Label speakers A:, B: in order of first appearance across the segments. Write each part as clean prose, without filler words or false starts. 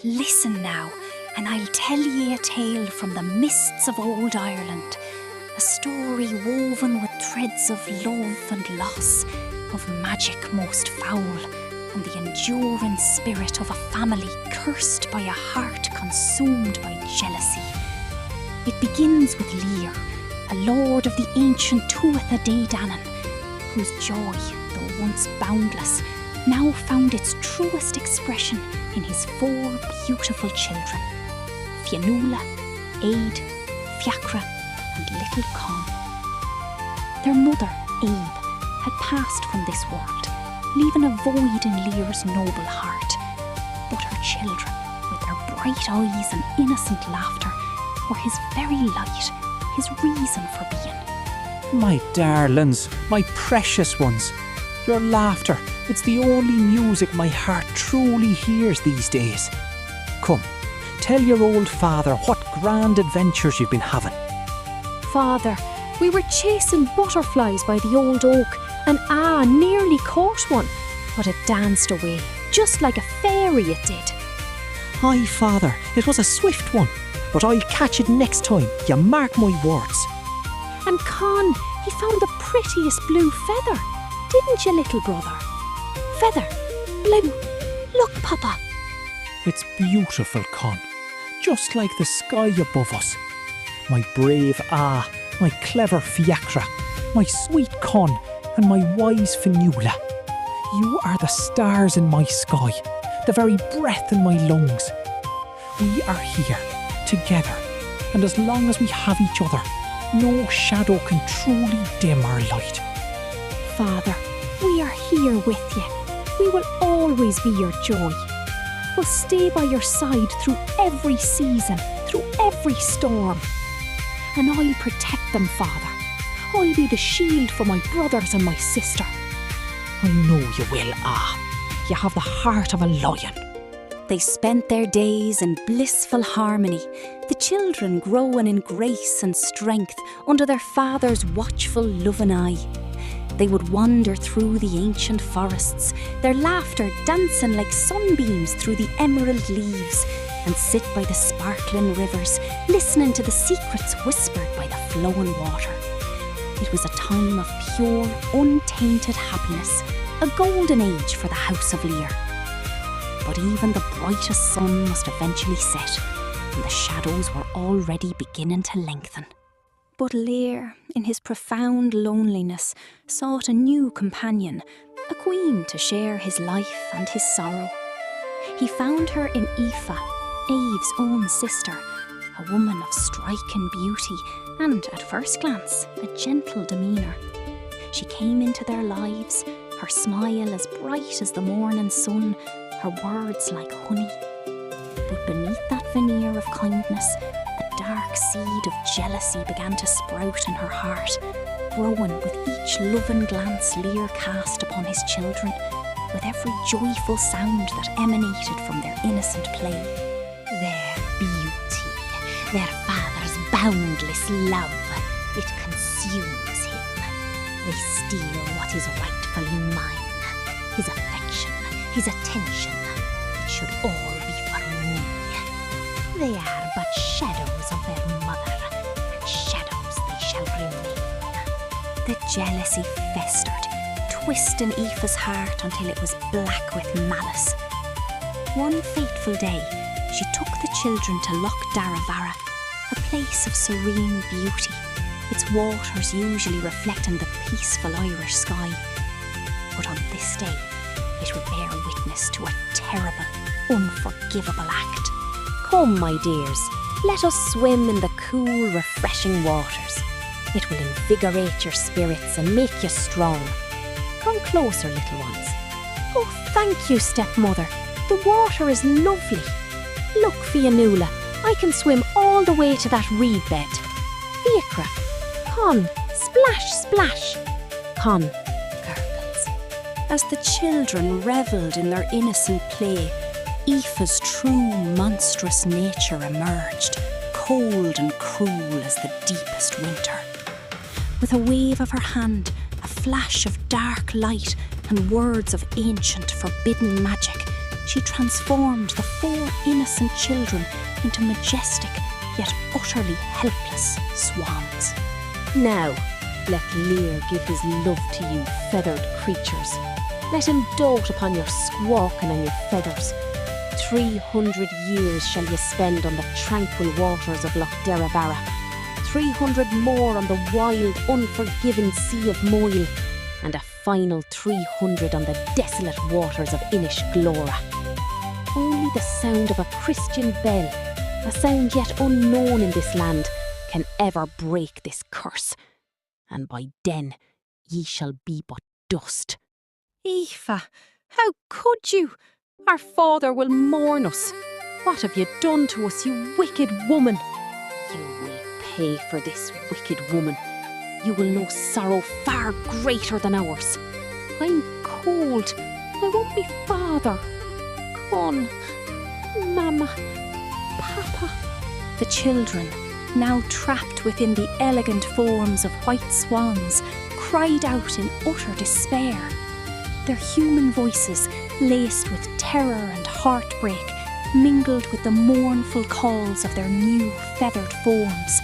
A: listen now, and I'll tell ye a tale from the mists of old Ireland. A story woven with threads of love and loss, of magic most foul, and the enduring spirit of a family cursed by a heart consumed by jealousy. It begins with Lear, a lord of the ancient Tuatha Dé Danann, whose joy, though once boundless, now found its truest expression in his 4 beautiful children, Fionnuala, Aid, Fiachra and little Con. Their mother, Abe, had passed from this world, leaving a void in Lear's noble heart. But her children, with their bright eyes and innocent laughter, were his very light, his reason for being.
B: My darlings, my precious ones, your laughter, it's the only music my heart truly hears these days. Come, tell your old father what grand adventures you've been having.
C: Father, we were chasing butterflies by the old oak and nearly caught one, but it danced away, just like a fairy it did.
B: Aye, father, it was a swift one, but I'll catch it next time, you mark my words.
C: And Con, he found the prettiest blue feather, didn't you, little brother? Feather, blue, look, Papa.
B: It's beautiful, Con, just like the sky above us. My brave my clever Fiachra, my sweet Con, and my wise Fionnuala. You are the stars in my sky, the very breath in my lungs. We are here, together, and as long as we have each other, no shadow can truly dim our light.
C: Father, we are here with you. We will always be your joy. We'll stay by your side through every season, through every storm. And I'll protect them, Father. I'll be the shield for my brothers and my sister.
B: I know you will, You have the heart of a lion.
A: They spent their days in blissful harmony, the children growing in grace and strength under their father's watchful loving eye. They would wander through the ancient forests, their laughter dancing like sunbeams through the emerald leaves, and sit by the sparkling rivers, listening to the secrets whispered by the flowing water. It was a time of pure, untainted happiness, a golden age for the House of Lear. But even the brightest sun must eventually set, and the shadows were already beginning to lengthen. But Lear, in his profound loneliness, sought a new companion, a queen to share his life and his sorrow. He found her in Aoife, Eve's own sister, a woman of striking beauty and, at first glance, a gentle demeanour. She came into their lives, her smile as bright as the morning sun, her words like honey. But beneath that veneer of kindness, a dark seed of jealousy began to sprout in her heart, growing with each loving glance Lear cast upon his children, with every joyful sound that emanated from their innocent play. Their beauty, their father's boundless love, it consumes him. They steal what is rightfully mine, his affection, his attention. It should all be for me. They are but shadows of their mother, and shadows they shall remain. The jealousy festered, twisting Aoife's heart until it was black with malice. One fateful day, she took the children to Loch Daravara, a place of serene beauty, its waters usually reflecting the peaceful Irish sky. But on this day, it would bear witness to a terrible, unforgivable act.
C: Come, my dears, let us swim in the cool, refreshing waters. It will invigorate your spirits and make you strong. Come closer, little ones. Oh, thank you, stepmother. The water is lovely. Look, Fionnuala, I can swim all the way to that reed bed. Fiachra, Con, splash, splash. Con, gurgles.
A: As the children revelled in their innocent play, Aoife's true monstrous nature emerged, cold and cruel as the deepest winter. With a wave of her hand, a flash of dark light, and words of ancient forbidden magic, she transformed the 4 innocent children into majestic yet utterly helpless swans.
C: Now, let Lear give his love to you, feathered creatures. Let him dote upon your squawking and your feathers. 300 years shall you spend on the tranquil waters of Loch Derravara. 300 more on the wild, unforgiving Sea of Moyle, and a final 300 on the desolate waters of Inishglora. Only the sound of a Christian bell, a sound yet unknown in this land, can ever break this curse. And by then ye shall be but dust.
A: Aoife, how could you? Our father will mourn us. What have you done to us, you wicked woman?
C: You will pay for this, wicked woman. You will know sorrow far greater than ours.
A: I'm cold. I want me father. Con, Mama, Papa. The children, now trapped within the elegant forms of white swans, cried out in utter despair. Their human voices, laced with terror and heartbreak, mingled with the mournful calls of their new feathered forms.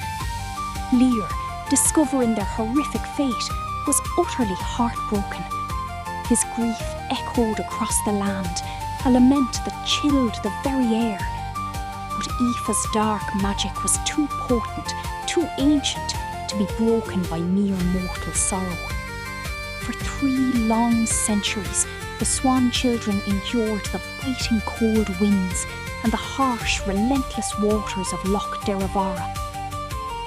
A: Lear, discovering their horrific fate, was utterly heartbroken. His grief echoed across the land, a lament that chilled the very air. But Aoife's dark magic was too potent, too ancient, to be broken by mere mortal sorrow. For 3 long centuries, the swan children endured the biting cold winds and the harsh, relentless waters of Loch Derravara.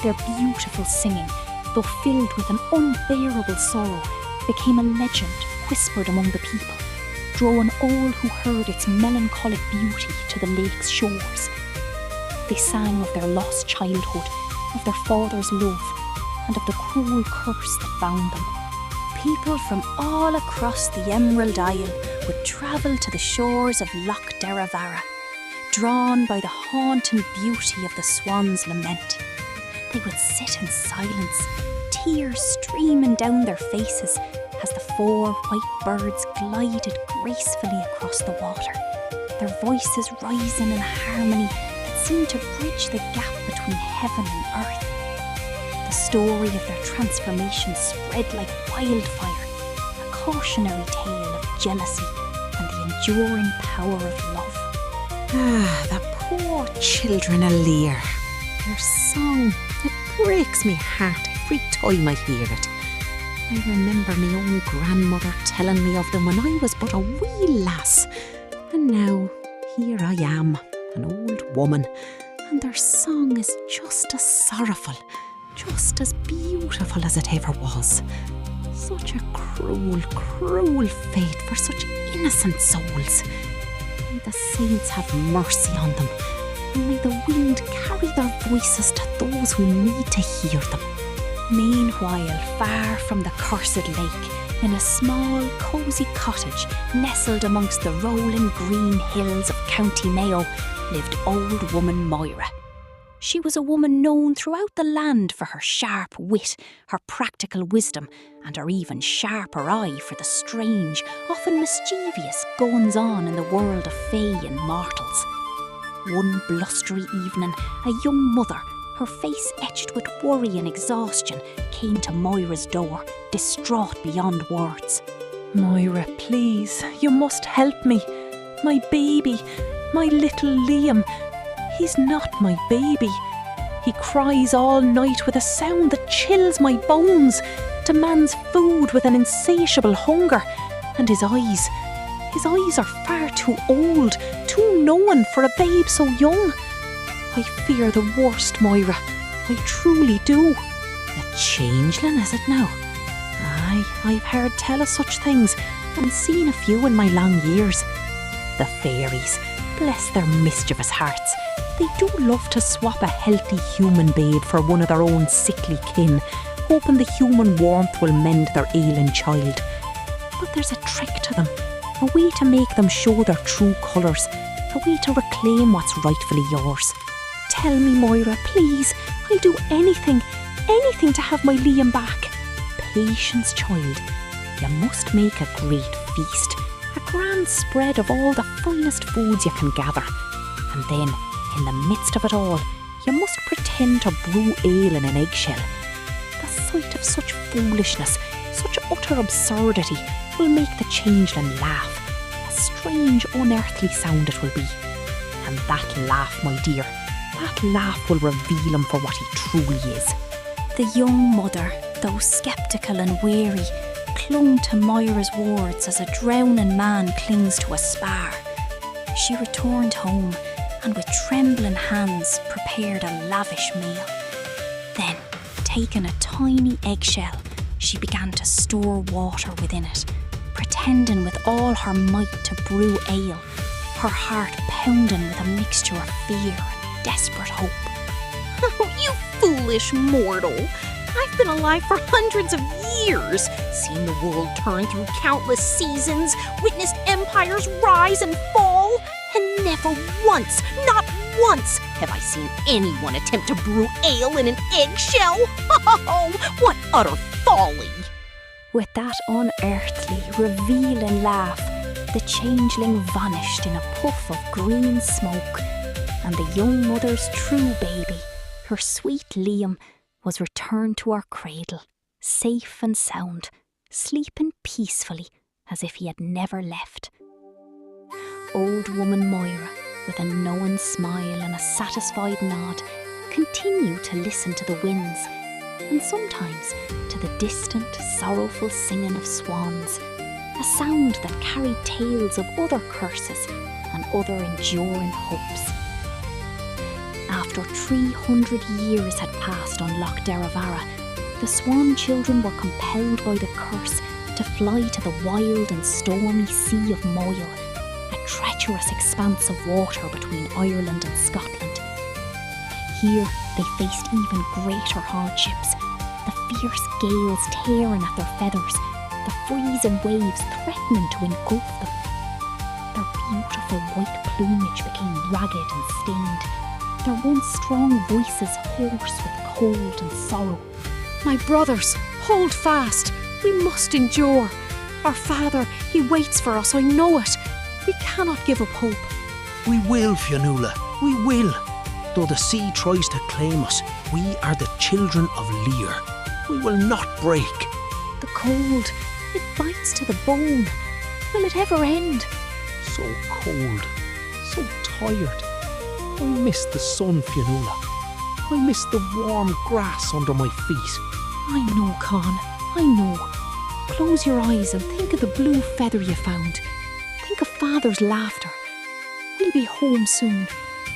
A: Their beautiful singing, though filled with an unbearable sorrow, became a legend whispered among the people, drawing all who heard its melancholic beauty to the lake's shores. They sang of their lost childhood, of their father's love, and of the cruel curse that bound them. People from all across the Emerald Isle would travel to the shores of Loch Derravara, drawn by the haunting beauty of the swan's lament. They would sit in silence, tears streaming down their faces as the 4 white birds glided gracefully across the water, their voices rising in a harmony that seemed to bridge the gap between heaven and earth. The story of their transformation spread like wildfire, a cautionary tale of jealousy and the enduring power of love.
D: Ah, the poor children of Lear. Their song, it breaks me heart every time I hear it. I remember my own grandmother telling me of them when I was but a wee lass. And now, here I am, an old woman, and their song is just as sorrowful, just as beautiful as it ever was. Such a cruel, cruel fate for such innocent souls. May the saints have mercy on them, and may the wind carry their voices to those who need to hear them.
A: Meanwhile, far from the cursed lake, in a small, cosy cottage nestled amongst the rolling green hills of County Mayo, lived old woman Moira. She was a woman known throughout the land for her sharp wit, her practical wisdom, and her even sharper eye for the strange, often mischievous goings-on in the world of fae and mortals. One blustery evening, a young mother, her face etched with worry and exhaustion, came to Moira's door, distraught beyond words.
B: Moira, please, you must help me. My baby, my little Liam, he's not my baby. He cries all night with a sound that chills my bones, demands food with an insatiable hunger, and his eyes are far too old, too knowing for a babe so young. I fear the worst, Moira. I truly do.
D: A changeling, is it now?
B: Aye, I've heard tell of such things and seen a few in my long years. The fairies, bless their mischievous hearts, they do love to swap a healthy human babe for one of their own sickly kin, hoping the human warmth will mend their ailing child. But there's a trick to them, a way to make them show their true colours, a way to reclaim what's rightfully yours. Tell me, Moira, please. I'll do anything to have my Liam back. Patience, child. You must make a great feast, a
C: grand spread of all the finest foods you can gather. And then, in the midst of it all, you must pretend to brew ale in an eggshell. The sight of such foolishness, such utter absurdity, will make the changeling laugh. A strange, unearthly sound it will be. And that laugh, my dear, that laugh will reveal him for what he truly is.
A: The young mother, though sceptical and weary, clung to Moira's words as a drowning man clings to a spar. She returned home and with trembling hands prepared a lavish meal. Then, taking a tiny eggshell, she began to store water within it, pretending with all her might to brew ale, her heart pounding with a mixture of fear and desperate hope.
C: Oh, you foolish mortal! I've been alive for hundreds of years, seen the world turn through countless seasons, witnessed empires rise and fall, and never once, not once, have I seen anyone attempt to brew ale in an eggshell. Oh, what utter folly!
A: With that unearthly, revealing laugh, the changeling vanished in a puff of green smoke, and the young mother's true baby, her sweet Liam, was returned to her cradle, safe and sound, sleeping peacefully as if he had never left. Old woman Moira, with a knowing smile and a satisfied nod, continued to listen to the winds, and sometimes to the distant, sorrowful singing of swans, a sound that carried tales of other curses and other enduring hopes. After 300 years had passed on Loch Derravara, the Swan children were compelled by the curse to fly to the wild and stormy Sea of Moyle, a treacherous expanse of water between Ireland and Scotland. Here they faced even greater hardships, the fierce gales tearing at their feathers, the freezing waves threatening to engulf them. Their beautiful white plumage became ragged and stained, their once strong voices hoarse with cold and sorrow.
E: My brothers, hold fast. We must endure. Our father, he waits for us, I know it. We cannot give up hope.
B: We will, Fionnuala, we will. Though the sea tries to claim us, we are the children of Lear. We will not break.
E: The cold, it bites to the bone. Will it ever end?
B: So cold, so tired. I miss the sun, Fionnuala. I miss the warm grass under my feet.
E: I know, Con, I know. Close your eyes and think of the blue feather you found. Think of Father's laughter. We'll be home soon,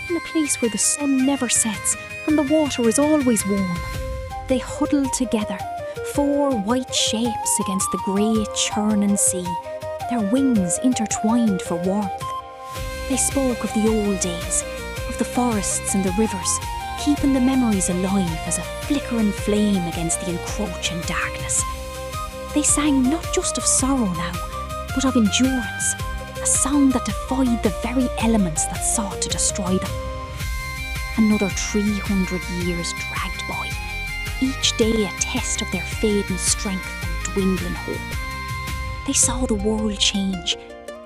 E: in a place where the sun never sets and the water is always warm.
A: They huddled together, 4 white shapes against the grey churning sea, their wings intertwined for warmth. They spoke of the old days, of the forests and the rivers, keeping the memories alive as a flickering flame against the encroaching darkness. They sang not just of sorrow now, but of endurance, a song that defied the very elements that sought to destroy them. Another 300 years dragged by, each day a test of their fading strength and dwindling hope. They saw the world change,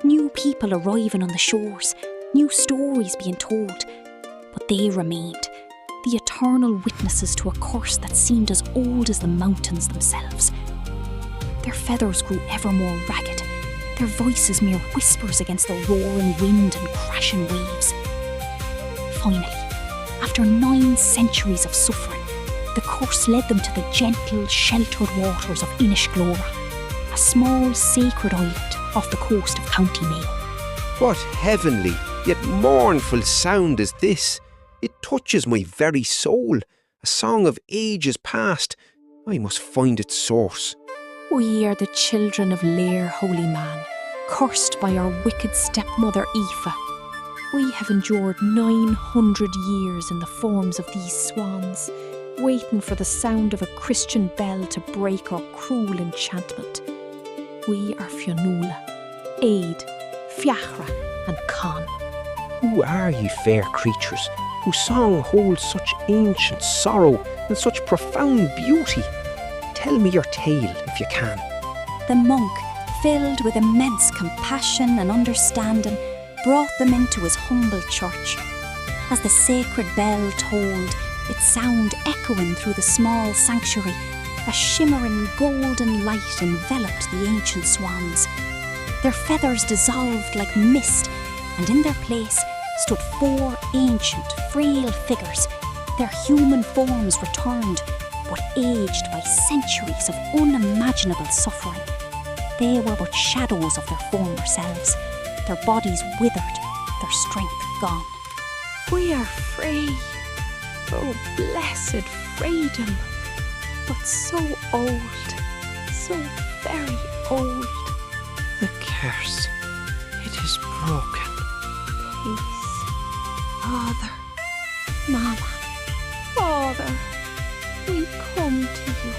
A: new people arriving on the shores, new stories being told, but they remained, the eternal witnesses to a curse that seemed as old as the mountains themselves. Their feathers grew ever more ragged, their voices mere whispers against the roaring wind and crashing waves. Finally, after 9 centuries of suffering, the curse led them to the gentle, sheltered waters of Inishglora, a small, sacred island off the coast of County Mayo.
F: What heavenly, yet mournful sound is this? It touches my very soul, a song of ages past. I must find its source.
E: We are the children of Lear, holy man, cursed by our wicked stepmother Aoife. We have endured 900 years in the forms of these swans, waiting for the sound of a Christian bell to break our cruel enchantment. We are Fionnuala, Aid, Fiachra and Con.
F: Who are ye fair creatures, whose song holds such ancient sorrow and such profound beauty? Tell me your tale, if you can.
A: The monk, filled with immense compassion and understanding, brought them into his humble church. As the sacred bell tolled, its sound echoing through the small sanctuary, a shimmering golden light enveloped the ancient swans. Their feathers dissolved like mist, and in their place stood 4 ancient, frail figures, their human forms returned, but aged by centuries of unimaginable suffering. They were but shadows of their former selves, their bodies withered, their strength gone.
E: We are free. Oh, blessed freedom. But so old, so very old.
B: The curse, it is broken.
E: Peace. Father, Mama, Father, we come to you.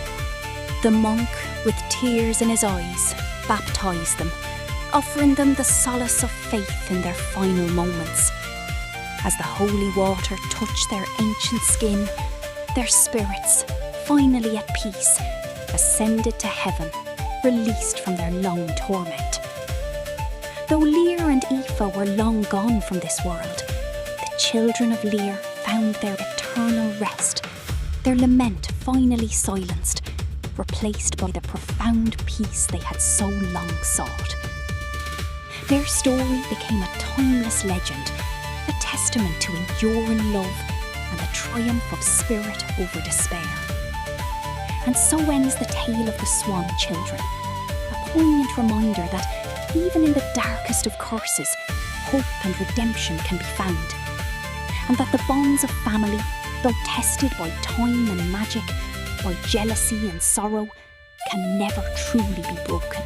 A: The monk, with tears in his eyes, baptised them, offering them the solace of faith in their final moments. As the holy water touched their ancient skin, their spirits, finally at peace, ascended to heaven, released from their long torment. Though Lear and Aoife were long gone from this world, the children of Lear found their eternal rest, their lament finally silenced, replaced by the profound peace they had so long sought. Their story became a timeless legend, a testament to enduring love and the triumph of spirit over despair. And so ends the tale of the Swan Children, a poignant reminder that even in the darkest of curses, hope and redemption can be found, and that the bonds of family, though tested by time and magic, by jealousy and sorrow, can never truly be broken.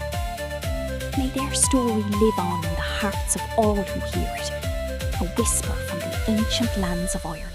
A: May their story live on in the hearts of all who hear it, a whisper from the ancient lands of Ireland.